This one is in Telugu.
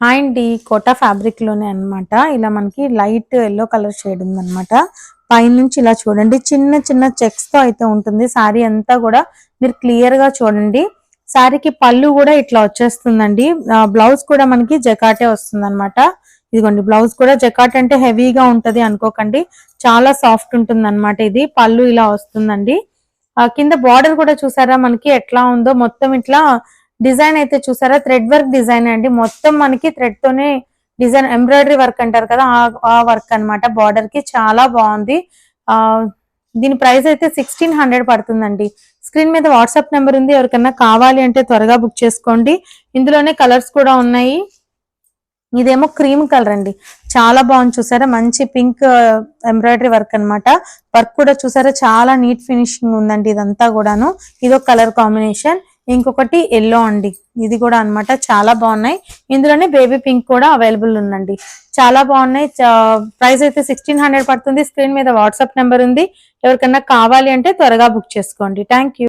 హాయ్ అండి, కోటా ఫ్యాబ్రిక్ లోనే అన్నమాట. ఇలా మనకి లైట్ ఎల్లో కలర్ షేడ్ ఉందన్నమాట. పైనుంచి ఇలా చూడండి, చిన్న చిన్న చెక్స్ తో అయితే ఉంటుంది శారీ అంతా కూడా. మీరు క్లియర్ గా చూడండి. శారీకి పళ్ళు కూడా ఇట్లా వచ్చేస్తుందండి. బ్లౌజ్ కూడా మనకి జకాటే వస్తుంది అనమాట. ఇదిగోండి, బ్లౌజ్ కూడా జకాట్ అంటే హెవీగా ఉంటది అనుకోకండి, చాలా సాఫ్ట్ ఉంటుంది అనమాట. ఇది పళ్ళు ఇలా వస్తుందండి. కింద బార్డర్ కూడా చూసారా మనకి ఎట్లా ఉందో, మొత్తం ఇట్లా డిజైన్ అయితే చూసారా, థ్రెడ్ వర్క్ డిజైన్ అండి. మొత్తం మనకి థ్రెడ్ తోనే డిజైన్, ఎంబ్రాయిడరీ వర్క్ అంటారు కదా, ఆ వర్క్ అనమాట. బార్డర్ కి చాలా బాగుంది. ఆ దీని ప్రైస్ అయితే 1600 పడుతుందండి. స్క్రీన్ మీద వాట్సాప్ నెంబర్ ఉంది, ఎవరికన్నా కావాలి అంటే త్వరగా బుక్ చేసుకోండి. ఇందులోనే కలర్స్ కూడా ఉన్నాయి. ఇదేమో క్రీమ్ కలర్ అండి, చాలా బాగుంది చూసారా, మంచి పింక్ ఎంబ్రాయిడరీ వర్క్ అనమాట. వర్క్ కూడా చూసారా, చాలా నీట్ ఫినిషింగ్ ఉందండి ఇదంతా కూడాను. ఇదొక కలర్ కాంబినేషన్. ఇంకొకటి ఎల్లో అండి, ఇది కూడా అన్నమాట. చాలా బాగున్నాయి. ఇందులోనే బేబీ పింక్ కూడా అవైలబుల్ ఉందండి. చాలా బాగున్నాయి. ప్రైస్ అయితే 1600 పడుతుంది. స్క్రీన్ మీద వాట్సాప్ నెంబర్ ఉంది, ఎవరికన్నా కావాలి అంటే త్వరగా బుక్ చేసుకోండి. Thank you.